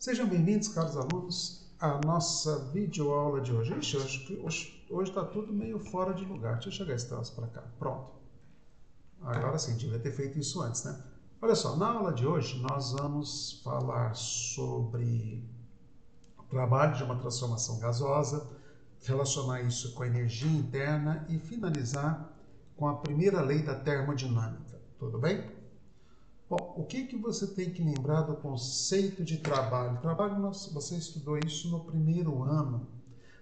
Sejam bem-vindos, caros alunos, à nossa videoaula de hoje. Hoje está tudo meio fora de lugar. Deixa eu chegar esse troço para cá. Pronto. Agora sim, devia ter feito isso antes, né? Olha só, na aula de hoje nós vamos falar sobre o trabalho de uma transformação gasosa, relacionar isso com a energia interna e finalizar com a primeira lei da termodinâmica. Tudo bem? Bom, o que você tem que lembrar do conceito de trabalho? Você estudou isso no primeiro ano.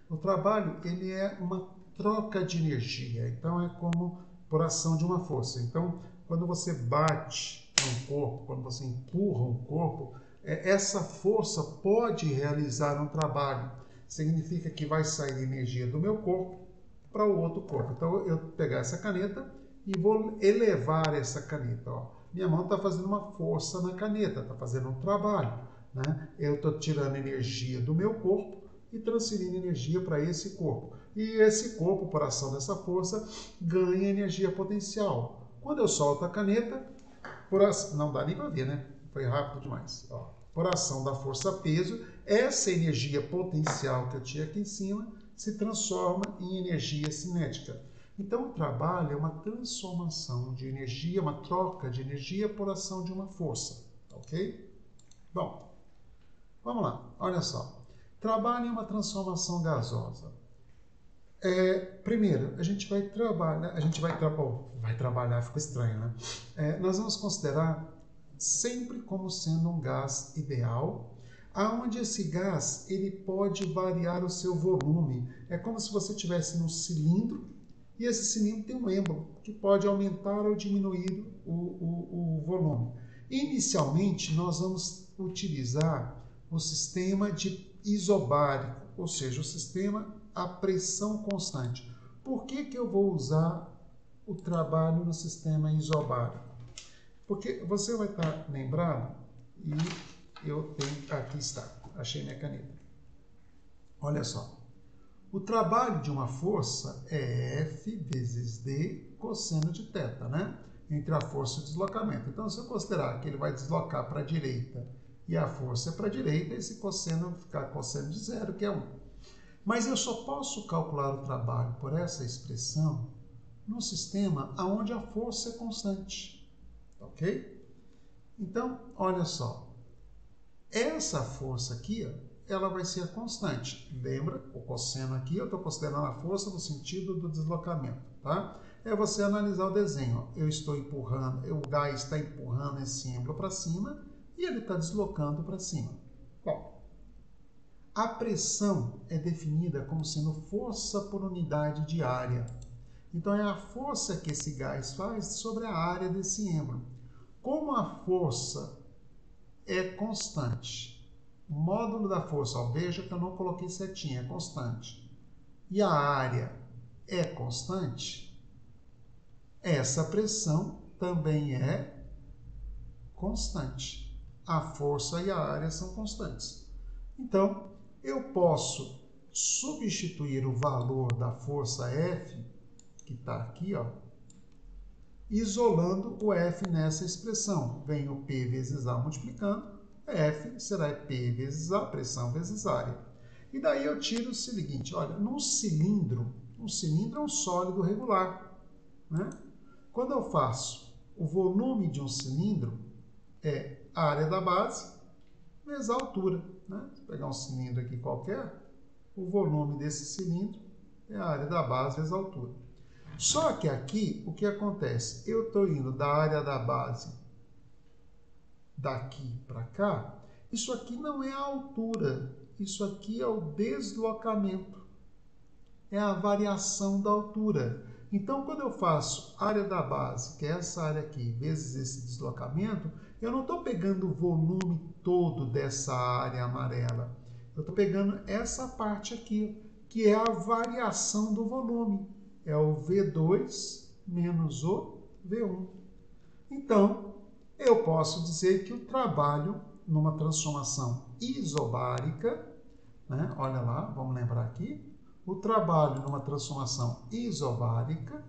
O trabalho, ele é uma troca de energia, então é como por ação de uma força. Então, quando você bate no corpo, quando você empurra um corpo, essa força pode realizar um trabalho. Significa que vai sair energia do meu corpo para o outro corpo. Então, eu vou pegar essa caneta e vou elevar essa caneta, ó. Minha mão está fazendo uma força na caneta, está fazendo um trabalho, né? Eu estou tirando energia do meu corpo e transferindo energia para esse corpo. E esse corpo, por ação dessa força, ganha energia potencial. Quando eu solto a caneta, não dá nem para ver, né? Foi rápido demais. Ó. Por ação da força-peso, essa energia potencial que eu tinha aqui em cima se transforma em energia cinética. Então, o trabalho é uma transformação de energia, uma troca de energia por ação de uma força, ok? Bom, vamos lá, olha só. Trabalho é uma transformação gasosa. Primeiro, a gente vai trabalhar, ficou estranho, né? Nós vamos considerar sempre como sendo um gás ideal, aonde esse gás ele pode variar o seu volume. É como se você tivesse num cilindro, e esse cilindro tem um êmbolo que pode aumentar ou diminuir o volume. Inicialmente, nós vamos utilizar o sistema de isobárico, ou seja, o sistema a pressão constante. Por que eu vou usar o trabalho no sistema isobárico? Porque você vai estar lembrado, e eu tenho, aqui está, achei minha caneta. Olha só. O trabalho de uma força é F vezes D cosseno de θ, né? Entre a força e o deslocamento. Então, se eu considerar que ele vai deslocar para a direita e a força é para a direita, esse cosseno vai ficar cosseno de zero, que é 1. Mas eu só posso calcular o trabalho por essa expressão no sistema onde a força é constante, ok? Então, olha só. Essa força aqui, ó, ela vai ser a constante. Lembra? O cosseno aqui, eu estou considerando a força no sentido do deslocamento, tá? É você analisar o desenho. Ó. Eu estou empurrando, o gás está empurrando esse êmbolo para cima e ele está deslocando para cima. Bom, a pressão é definida como sendo força por unidade de área. Então, é a força que esse gás faz sobre a área desse êmbolo. Como a força é constante, o módulo da força, ó, veja que eu não coloquei setinha, é constante, e a área é constante, essa pressão também é constante. A força e a área são constantes. Então, eu posso substituir o valor da força F, que está aqui, ó, isolando o F nessa expressão. Vem o P vezes A multiplicando, F será P vezes A, pressão vezes área. E daí eu tiro o seguinte, olha, um cilindro é um sólido regular, né? Quando eu faço o volume de um cilindro, é a área da base vezes a altura, né? Se pegar um cilindro aqui qualquer, o volume desse cilindro é a área da base vezes a altura. Só que aqui, o que acontece? Eu estou indo da área da base daqui para cá, isso aqui não é a altura, isso aqui é o deslocamento, é a variação da altura. Então, quando eu faço área da base, que é essa área aqui, vezes esse deslocamento, eu não estou pegando o volume todo dessa área amarela, eu estou pegando essa parte aqui, que é a variação do volume, é o V2 menos o V1. Então, eu posso dizer que o trabalho numa transformação isobárica, né? Olha lá, vamos lembrar aqui, o trabalho numa transformação isobárica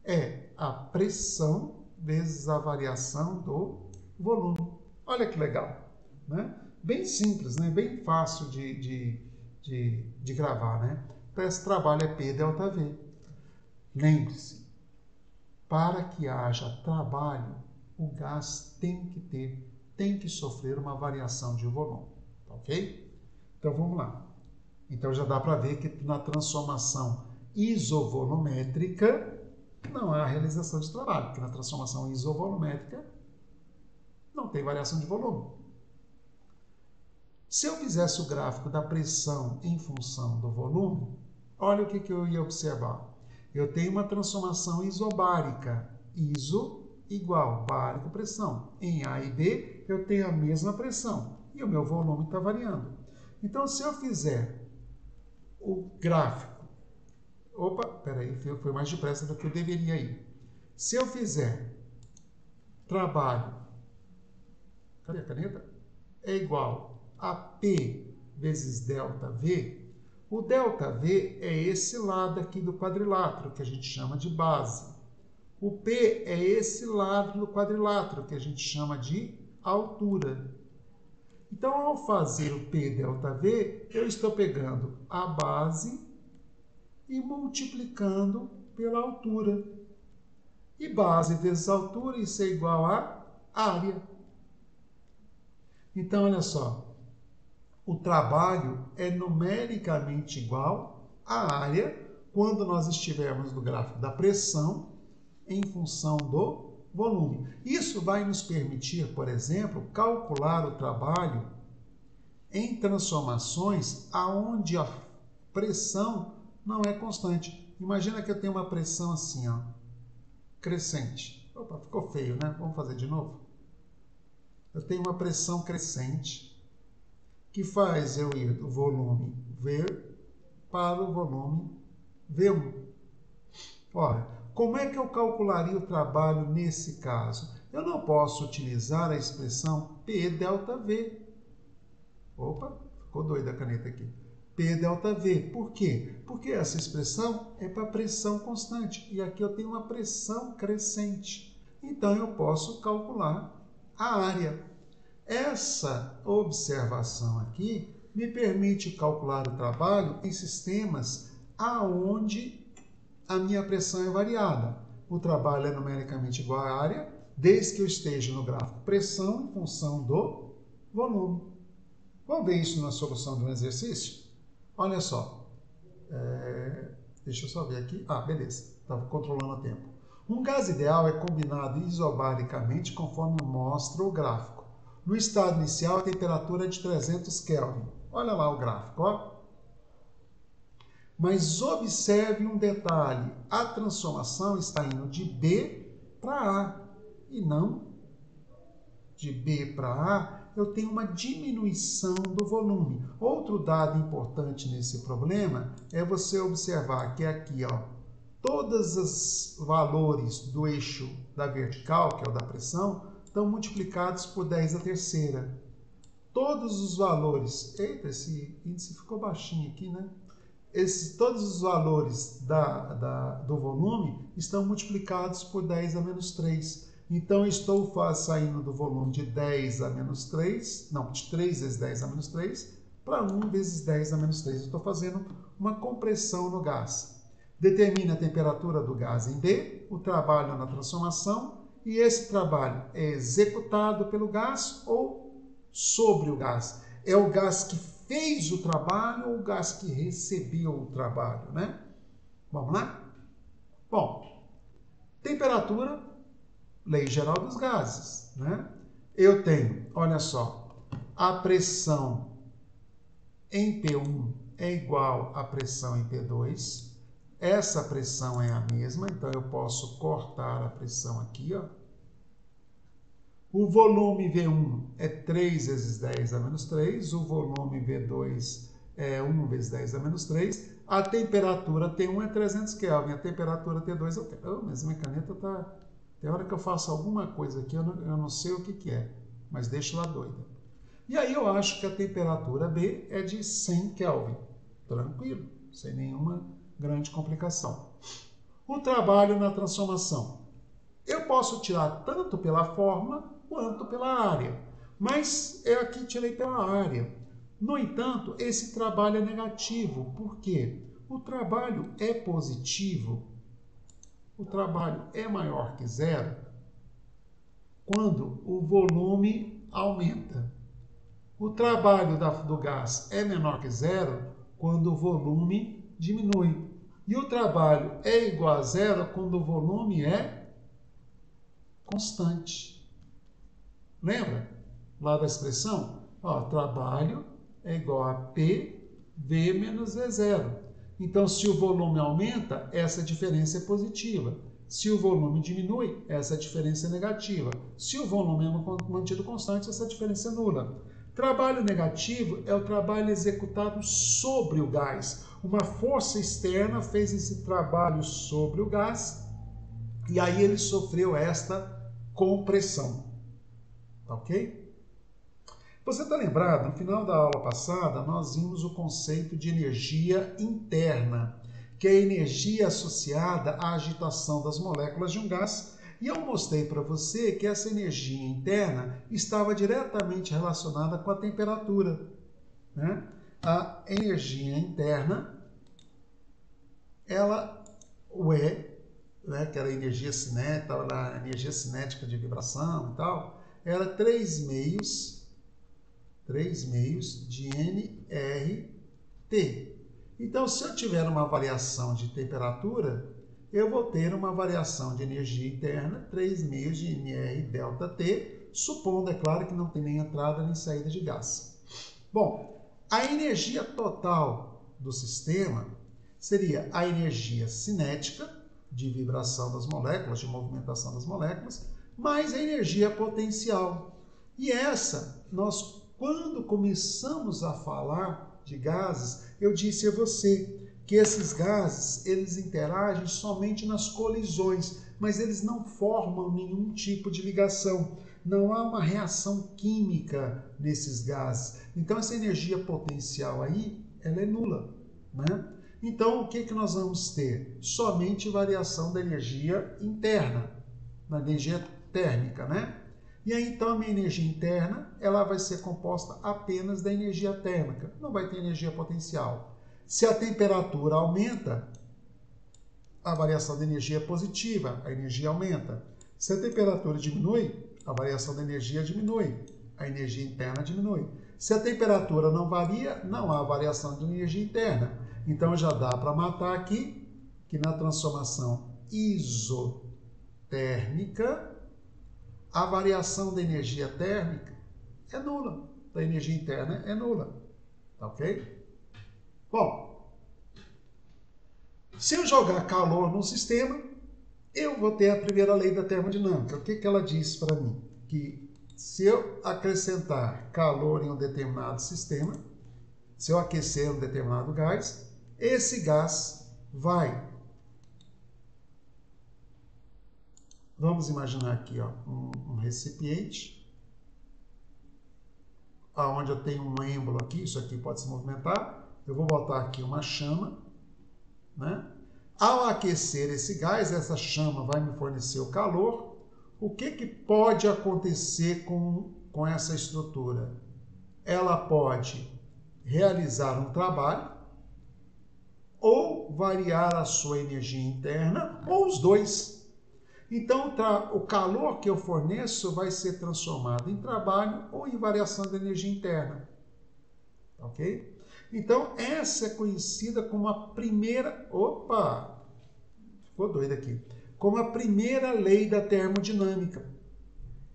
é a pressão vezes a variação do volume. Olha que legal, né? bem simples, né? Bem fácil de gravar, né? Então, esse trabalho é P delta V. Lembre-se, para que haja trabalho, o gás tem que sofrer uma variação de volume, tá ok? Então vamos lá. Então já dá para ver que na transformação isovolumétrica não há realização de trabalho, porque na transformação isovolumétrica não tem variação de volume. Se eu fizesse o gráfico da pressão em função do volume, olha o que eu ia observar. Eu tenho uma transformação isobárica, iso igual bárico pressão. Em A e B, eu tenho a mesma pressão e o meu volume está variando. Então, se eu fizer o gráfico... Opa, peraí, foi mais depressa do que eu deveria ir. Se eu fizer trabalho... Cadê a caneta? É igual a P vezes ΔV. O ΔV é esse lado aqui do quadrilátero, que a gente chama de base. O P é esse lado do quadrilátero, que a gente chama de altura. Então, ao fazer o P ΔV, eu estou pegando a base e multiplicando pela altura. E base vezes altura, isso é igual a área. Então, olha só. O trabalho é numericamente igual à área quando nós estivermos no gráfico da pressão em função do volume. Isso vai nos permitir, por exemplo, calcular o trabalho em transformações aonde a pressão não é constante. Imagina que eu tenho uma pressão assim, ó, crescente. Opa, ficou feio, né? Vamos fazer de novo? Eu tenho uma pressão crescente que faz eu ir do volume V para o volume V1. Ora, como é que eu calcularia o trabalho nesse caso? Eu não posso utilizar a expressão P delta V. Opa, ficou doida a caneta aqui. P delta V. Por quê? Porque essa expressão é para pressão constante. E aqui eu tenho uma pressão crescente. Então, eu posso calcular a área. Essa observação aqui me permite calcular o trabalho em sistemas aonde a minha pressão é variada. O trabalho é numericamente igual à área, desde que eu esteja no gráfico pressão em função do volume. Vamos ver isso na solução de um exercício? Olha só. Deixa eu só ver aqui. Ah, beleza. Estava controlando o tempo. Um gás ideal é combinado isobaricamente conforme mostra o gráfico. No estado inicial, a temperatura é de 300 Kelvin. Olha lá o gráfico, ó. Mas observe um detalhe. A transformação está indo de B para A e não de B para A. Eu tenho uma diminuição do volume. Outro dado importante nesse problema é você observar que aqui, ó, todos os valores do eixo da vertical, que é o da pressão, estão multiplicados por 10 a terceira. Todos os valores... Eita, esse índice ficou baixinho aqui, né? Todos os valores do volume estão multiplicados por 10 a menos 3. Então, estou saindo do volume de 10 a menos 3, não, de 3 vezes 10 a menos 3, para 1 vezes 10 a menos 3. Eu estou fazendo uma compressão no gás. Determina a temperatura do gás em D, o trabalho na transformação, e esse trabalho é executado pelo gás ou sobre o gás? É o gás que fez o trabalho ou o gás que recebeu o trabalho, né? Vamos lá? Bom, temperatura, lei geral dos gases, né? Eu tenho, olha só, a pressão em P1 é igual à pressão em P2. Essa pressão é a mesma, então eu posso cortar a pressão aqui, ó. O volume V1 é 3 vezes 10 a menos 3, o volume V2 é 1 vezes 10 a menos 3, a temperatura T1 é 300 Kelvin, a temperatura T2 é... Oh, mas minha caneta tá... Tem hora que eu faço alguma coisa aqui, eu não sei o que é, mas deixo lá doida. E aí eu acho que a temperatura B é de 100 Kelvin, tranquilo, sem nenhuma grande complicação. O trabalho na transformação. Eu posso tirar tanto pela fórmula quanto pela área. Mas eu aqui tirei pela área. No entanto, esse trabalho é negativo. Por quê? O trabalho é positivo, o trabalho é maior que zero quando o volume aumenta. O trabalho do gás é menor que zero quando o volume diminui. E o trabalho é igual a zero quando o volume é constante. Lembra lá da expressão? Ó, trabalho é igual a PV menos V0. Então, se o volume aumenta, essa diferença é positiva. Se o volume diminui, essa diferença é negativa. Se o volume é mantido constante, essa diferença é nula. Trabalho negativo é o trabalho executado sobre o gás. Uma força externa fez esse trabalho sobre o gás e aí ele sofreu esta compressão. Ok? Você está lembrado? No final da aula passada, nós vimos o conceito de energia interna, que é a energia associada à agitação das moléculas de um gás. E eu mostrei para você que essa energia interna estava diretamente relacionada com a temperatura, né? A energia interna, ela né, que era a energia cinética, a energia cinética de vibração e tal, era 3 meios de nRT. Então, se eu tiver uma variação de temperatura, eu vou ter uma variação de energia interna, 3 meios de nR delta T, supondo, é claro, que não tem nem entrada nem saída de gás. Bom, a energia total do sistema seria a energia cinética, de vibração das moléculas, de movimentação das moléculas, mais a energia potencial. E essa, quando começamos a falar de gases, eu disse a você que esses gases, eles interagem somente nas colisões, mas eles não formam nenhum tipo de ligação. Não há uma reação química nesses gases. Então, essa energia potencial aí, ela é nula, né? Então, o que nós vamos ter? Somente variação da energia interna, da energia térmica, né? E aí, então, a minha energia interna, ela vai ser composta apenas da energia térmica, não vai ter energia potencial. Se a temperatura aumenta, a variação da energia é positiva, a energia aumenta. Se a temperatura diminui, a variação da energia diminui, a energia interna diminui. Se a temperatura não varia, não há variação de energia interna. Então, já dá para matar aqui que na transformação isotérmica, a variação da energia térmica é nula, da energia interna é nula, ok? Bom, se eu jogar calor no sistema, eu vou ter a primeira lei da termodinâmica. O que ela diz para mim? Que se eu acrescentar calor em um determinado sistema, se eu aquecer um determinado gás, esse gás vai... Vamos imaginar aqui, ó, um recipiente, onde eu tenho um êmbolo aqui, isso aqui pode se movimentar. Eu vou botar aqui uma chama, né? Ao aquecer esse gás, essa chama vai me fornecer o calor. O que pode acontecer com essa estrutura? Ela pode realizar um trabalho, ou variar a sua energia interna, ou os dois. Então, o calor que eu forneço vai ser transformado em trabalho ou em variação da energia interna. Ok? Então, essa é conhecida como a primeira... Opa! Ficou doido aqui. Como a primeira lei da termodinâmica,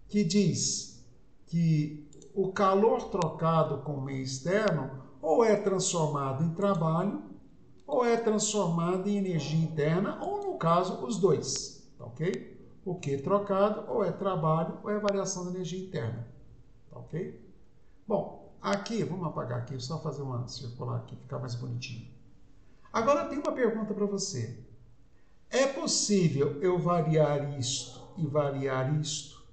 que diz que o calor trocado com o meio externo ou é transformado em trabalho, ou é transformado em energia interna, ou, no caso, os dois. Ok? O que trocado ou é trabalho ou é variação da energia interna. Ok? Bom, aqui, vamos apagar aqui, só fazer uma circular aqui, ficar mais bonitinho. Agora, tem uma pergunta para você. É possível eu variar isto e variar isto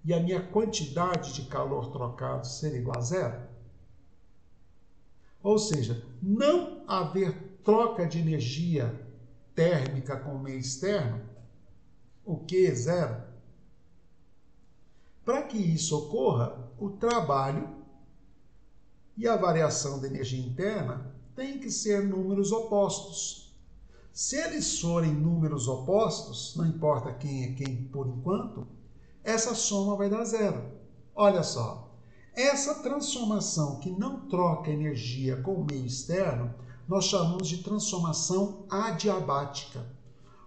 e a minha quantidade de calor trocado ser igual a zero? Ou seja, não haver troca de energia térmica com o meio externo, o Q é zero. Para que isso ocorra, o trabalho e a variação da energia interna têm que ser números opostos. Se eles forem números opostos, não importa quem é quem por enquanto, essa soma vai dar zero. Olha só, essa transformação que não troca energia com o meio externo, nós chamamos de transformação adiabática.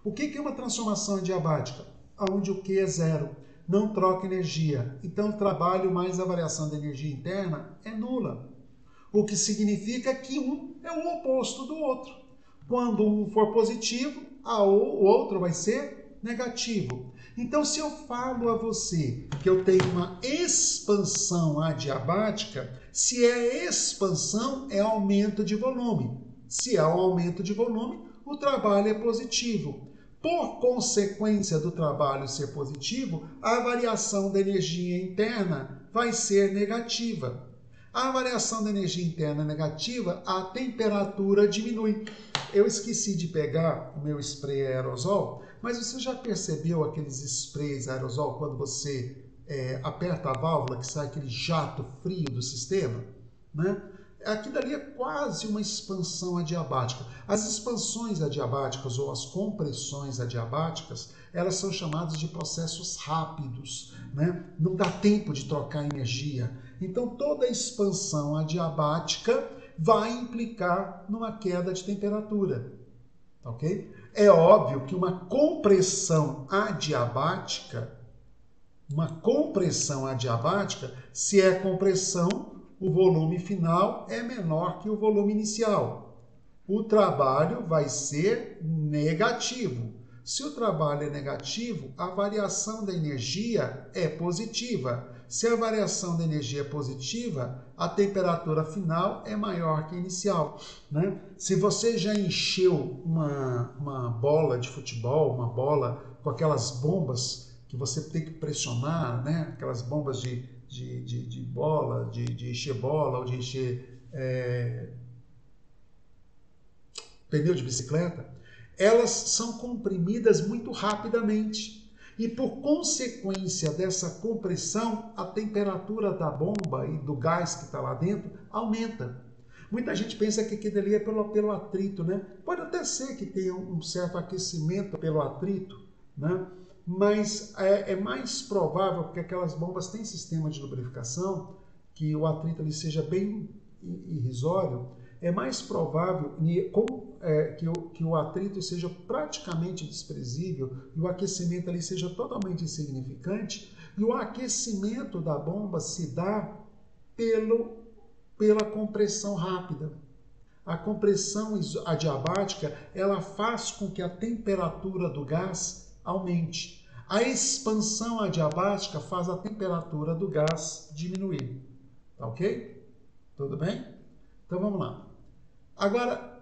O que é uma transformação adiabática? Onde o Q é zero, não troca energia. Então, o trabalho mais a variação da energia interna é nula. O que significa que um é o oposto do outro. Quando um for positivo, o outro vai ser negativo. Então, se eu falo a você que eu tenho uma expansão adiabática, se é expansão, é aumento de volume. Se é um aumento de volume, o trabalho é positivo. Por consequência do trabalho ser positivo, a variação da energia interna vai ser negativa. A variação da energia interna negativa, a temperatura diminui. Eu esqueci de pegar o meu spray aerosol, mas você já percebeu aqueles sprays aerosol quando você aperta a válvula que sai aquele jato frio do sistema? Né? Aquilo ali é quase uma expansão adiabática. As expansões adiabáticas ou as compressões adiabáticas, elas são chamadas de processos rápidos, né? Não dá tempo de trocar energia. Então, toda expansão adiabática vai implicar numa queda de temperatura, ok? É óbvio que uma compressão adiabática, se é compressão, o volume final é menor que o volume inicial. O trabalho vai ser negativo. Se o trabalho é negativo, a variação da energia é positiva. Se a variação da energia é positiva, a temperatura final é maior que a inicial, né? Se você já encheu uma bola de futebol, uma bola com aquelas bombas que você tem que pressionar, né? Aquelas bombas de bola, de encher bola ou de encher pneu de bicicleta, elas são comprimidas muito rapidamente. E por consequência dessa compressão, a temperatura da bomba e do gás que está lá dentro aumenta. Muita gente pensa que aquilo ali é pelo atrito, né? Pode até ser que tenha um certo aquecimento pelo atrito, né? Mas é mais provável, porque aquelas bombas têm sistema de lubrificação, que o atrito ali seja bem irrisório, é mais provável que o atrito seja praticamente desprezível e o aquecimento ali seja totalmente insignificante, e o aquecimento da bomba se dá pela compressão rápida. A compressão adiabática, ela faz com que a temperatura do gás aumente. A expansão adiabática faz a temperatura do gás diminuir. Tá ok? Tudo bem? Então vamos lá. Agora,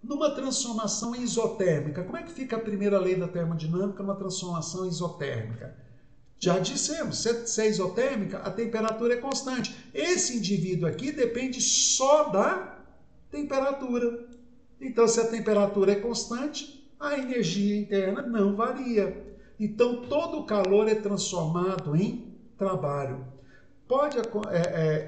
numa transformação isotérmica, como é que fica a primeira lei da termodinâmica numa transformação isotérmica? Já dissemos, se é isotérmica, a temperatura é constante. Esse indivíduo aqui depende só da temperatura. Então, se a temperatura é constante, a energia interna não varia. Então, todo o calor é transformado em trabalho.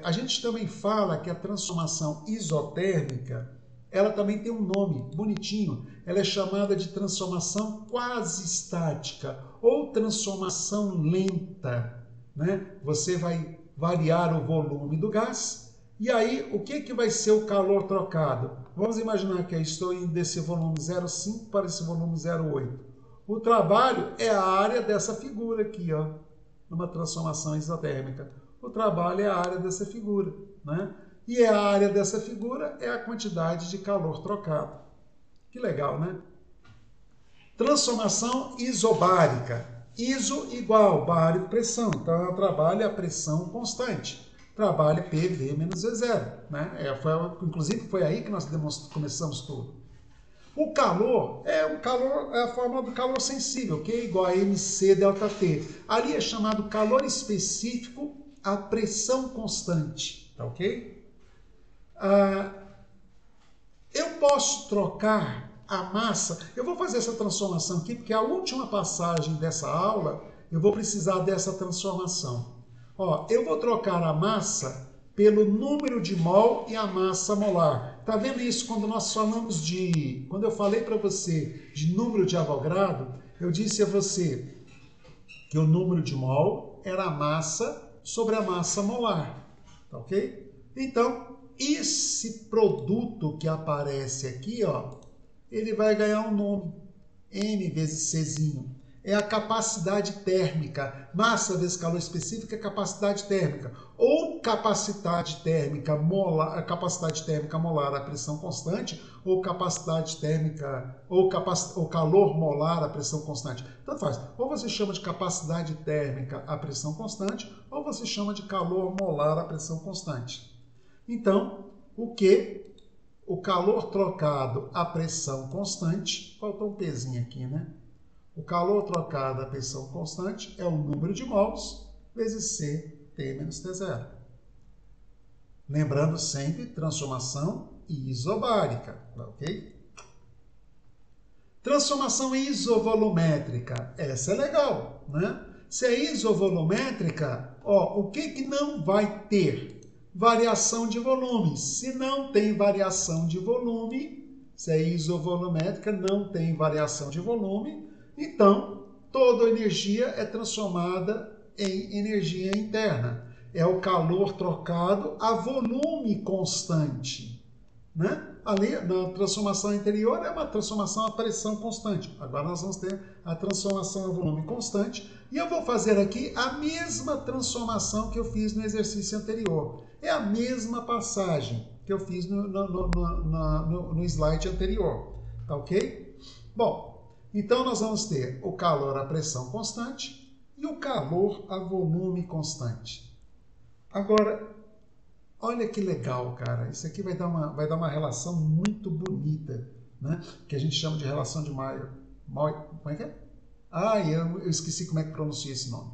A gente também fala que a transformação isotérmica, ela também tem um nome bonitinho. Ela é chamada de transformação quase estática ou transformação lenta, né? Você vai variar o volume do gás e aí o que vai ser o calor trocado? Vamos imaginar que eu estou indo desse volume 0,5 para esse volume 0,8. O trabalho é a área dessa figura aqui, ó, numa transformação isotérmica. O trabalho é a área dessa figura, né? E a área dessa figura é a quantidade de calor trocado. Que legal, né? Transformação isobárica. Iso igual, bárico, pressão. Então, é o trabalho a pressão constante. Trabalho PV menos V0. Né? Inclusive, foi aí que nós começamos tudo. O calor é a fórmula do calor sensível, que é igual a MC ΔT. Ali é chamado calor específico a pressão constante. Tá ok? Eu posso trocar a massa. Eu vou fazer essa transformação aqui, porque a última passagem dessa aula eu vou precisar dessa transformação. Ó, eu vou trocar a massa pelo número de mol e a massa molar. Tá vendo isso quando nós falamos de... Quando eu falei para você de número de Avogadro, eu disse a você que o número de mol era a massa sobre a massa molar. Tá ok? Então, esse produto que aparece aqui, ó, ele vai ganhar um nome. M vezes Czinho. É a capacidade térmica. Massa vezes calor específico é capacidade térmica. Ou capacidade térmica molar a pressão constante, ou capacidade térmica, ou calor molar a pressão constante. Tanto faz. Ou você chama de capacidade térmica a pressão constante, ou você chama de calor molar a pressão constante. Então, o que? O calor trocado à pressão constante, faltou um pezinho aqui, né? O calor trocado à pressão constante é o número de mols vezes C T menos T0. Lembrando sempre, transformação isobárica, ok? Transformação isovolumétrica, essa é legal, né? Se é isovolumétrica, ó, o que não vai ter? Variação de volume. Se não tem variação de volume, se é isovolumétrica, não tem variação de volume, então toda energia é transformada em energia interna. É o calor trocado a volume constante, né? Ali, na transformação anterior, é uma transformação a pressão constante. Agora nós vamos ter a transformação a volume constante. E eu vou fazer aqui a mesma transformação que eu fiz no exercício anterior. É a mesma passagem que eu fiz no slide anterior. Tá ok? Bom, então nós vamos ter o calor a pressão constante e o calor a volume constante. Agora, olha que legal, cara. Isso aqui vai dar uma relação muito bonita, né? Que a gente chama de relação de Mayer. Como é que é? Ah, eu esqueci como é que pronuncia esse nome.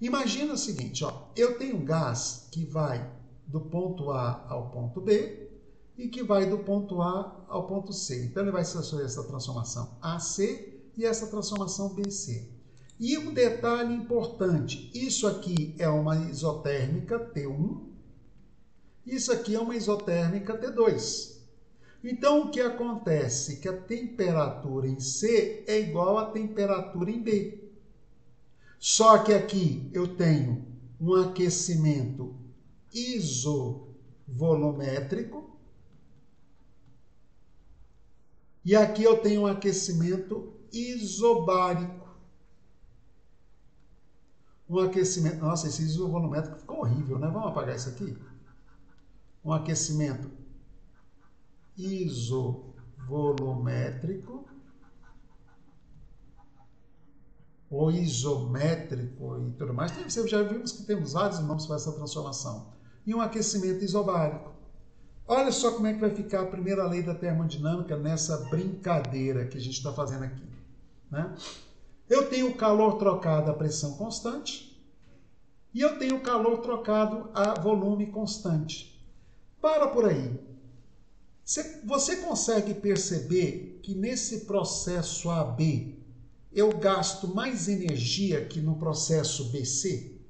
Imagina o seguinte, ó. Eu tenho um gás que vai do ponto A ao ponto B e que vai do ponto A ao ponto C. Então, ele vai sofrer essa transformação AC e essa transformação BC. E um detalhe importante, isso aqui é uma isotérmica T1, isso aqui é uma isotérmica T2. Então, o que acontece? Que a temperatura em C é igual à temperatura em B. Só que aqui eu tenho um aquecimento isovolumétrico e aqui eu tenho um aquecimento isobárico. Um aquecimento... Nossa, esse isovolumétrico ficou horrível, né? Vamos apagar isso aqui? Um aquecimento isovolumétrico ou isométrico e tudo mais. Já vimos que temos vários nomes para essa transformação. E um aquecimento isobárico. Olha só como é que vai ficar a primeira lei da termodinâmica nessa brincadeira que a gente está fazendo aqui, né? Eu tenho o calor trocado a pressão constante e eu tenho o calor trocado a volume constante. Para por aí. Você consegue perceber que nesse processo AB eu gasto mais energia que no processo BC?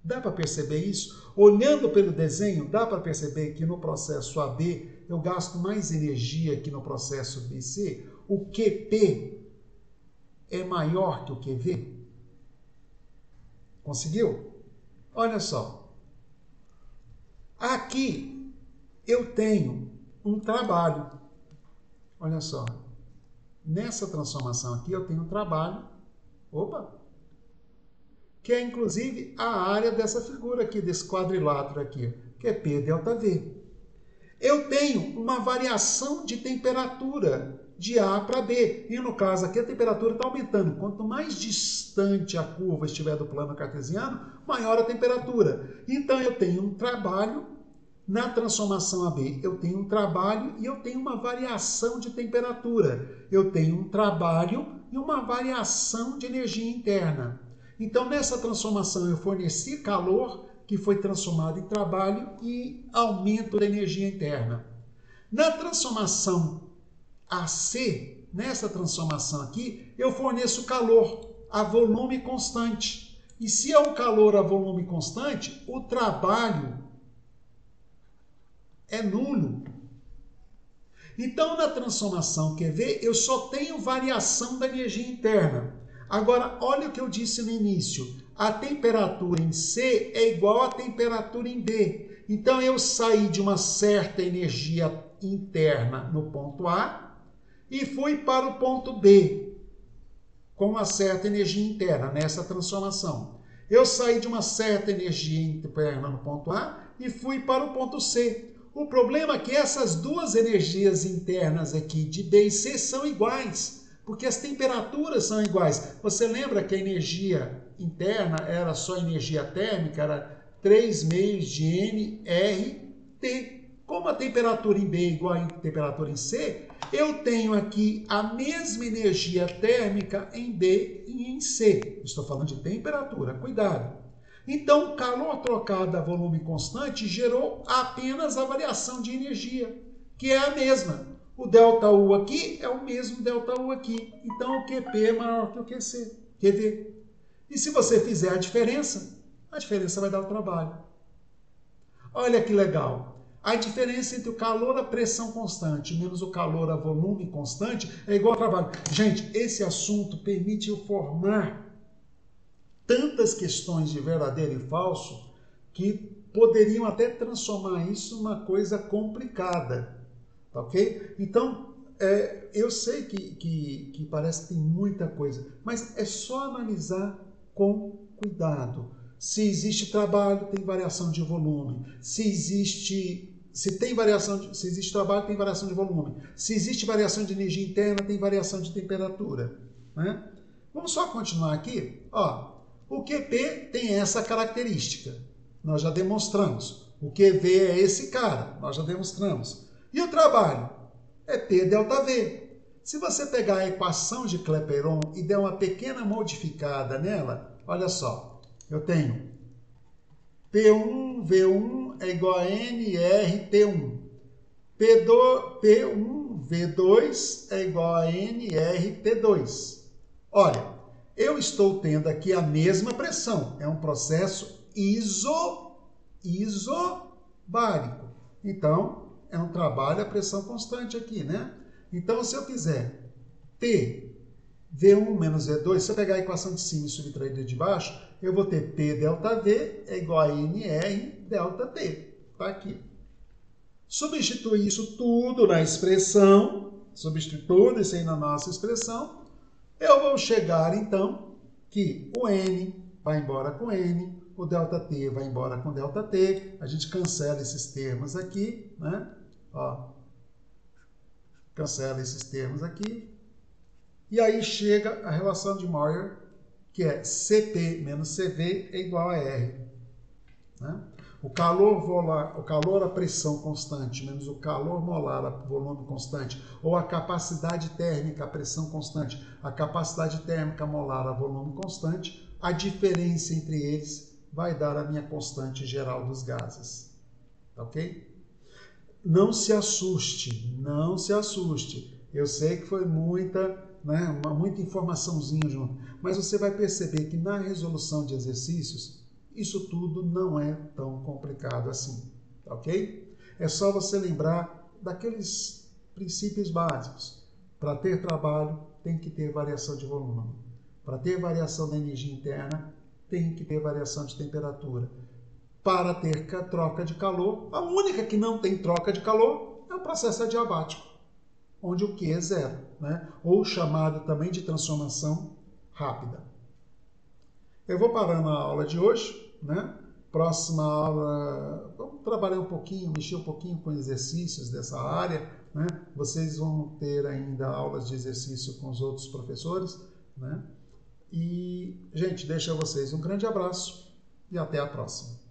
Dá para perceber isso? Olhando pelo desenho, dá para perceber que no processo AB eu gasto mais energia que no processo BC? O QP é maior que o QV? Conseguiu? Olha só. Aqui eu tenho um trabalho. Olha só. Nessa transformação aqui eu tenho um trabalho. Opa! Que é inclusive a área dessa figura aqui, desse quadrilátero aqui, que é P delta V. Eu tenho uma variação de temperatura de A para B. E no caso aqui a temperatura está aumentando. Quanto mais distante a curva estiver do plano cartesiano, maior a temperatura. Então eu tenho um trabalho na transformação AB. Eu tenho um trabalho e eu tenho uma variação de temperatura. Eu tenho um trabalho e uma variação de energia interna. Então, nessa transformação, eu forneci calor, que foi transformado em trabalho, e aumento da energia interna. Na transformação AC, nessa transformação aqui, eu forneço calor. a volume constante. E se é um calor a volume constante, o trabalho é nulo. Então, na transformação QV, eu só tenho variação da energia interna. Agora, olha o que eu disse no início. A temperatura em C é igual à temperatura em D. Então, eu saí de uma certa energia interna no ponto A e fui para o ponto B com uma certa energia interna nessa transformação. Eu saí de uma certa energia interna no ponto A e fui para o ponto C. O problema é que essas duas energias internas aqui, de B e C, são iguais, porque as temperaturas são iguais. Você lembra que a energia interna era só energia térmica, era 3 meios de nRT. Como a temperatura em B é igual à temperatura em C, eu tenho aqui a mesma energia térmica em B e em C. Estou falando de temperatura, cuidado. Então, o calor trocado a volume constante gerou apenas a variação de energia, que é a mesma. O ΔU aqui é o mesmo ΔU aqui. Então, o QP é maior que o QV. E se você fizer a diferença vai dar o trabalho. Olha que legal. A diferença entre o calor a pressão constante menos o calor a volume constante é igual ao trabalho. Gente, esse assunto permite eu formar tantas questões de verdadeiro e falso que poderiam até transformar isso numa coisa complicada, tá ok? Então, eu sei que parece que tem muita coisa, mas é só analisar com cuidado. Se existe trabalho, tem variação de volume. Se existe trabalho, tem variação de volume. Se existe variação de energia interna, tem variação de temperatura, né? Vamos só continuar aqui, ó. O QP tem essa característica, nós já demonstramos. O QV é esse cara, nós já demonstramos. E o trabalho? É P ΔV. Se você pegar a equação de Clapeyron e der uma pequena modificada nela, olha só, eu tenho P1V1 é igual a nRT1. P1V2 é igual a nRT2. Olha, eu estou tendo aqui a mesma pressão. É um processo isobárico. Então, é um trabalho a pressão constante aqui, né? Então, se eu fizer P V1 menos V2, se eu pegar a equação de cima e subtrair de baixo, eu vou ter P ΔV é igual a NR ΔT. Está aqui. Substitui isso tudo na expressão, substitui tudo isso aí na nossa expressão, eu vou chegar, então, que o N vai embora com N, o ΔT vai embora com ΔT, a gente cancela esses termos aqui, né? Ó, cancela esses termos aqui, e aí chega a relação de Moyer, que é CP menos CV é igual a R. Né? O calor a pressão constante menos o calor molar a volume constante, ou a capacidade térmica a pressão constante, a capacidade térmica molar a volume constante, a diferença entre eles vai dar a minha constante geral dos gases. Ok? Não se assuste, não se assuste. Eu sei que foi muita informaçãozinha junto, mas você vai perceber que na resolução de exercícios isso tudo não é tão complicado assim, ok? É só você lembrar daqueles princípios básicos. Para ter trabalho, tem que ter variação de volume. Para ter variação da energia interna, tem que ter variação de temperatura. Para ter troca de calor, a única que não tem troca de calor é o processo adiabático, onde o Q é zero, né? Ou chamado também de transformação rápida. Eu vou parando a aula de hoje, né? Próxima aula, vamos trabalhar um pouquinho, mexer um pouquinho com exercícios dessa área, né? Vocês vão ter ainda aulas de exercício com os outros professores, né? E, gente, deixo a vocês um grande abraço e até a próxima.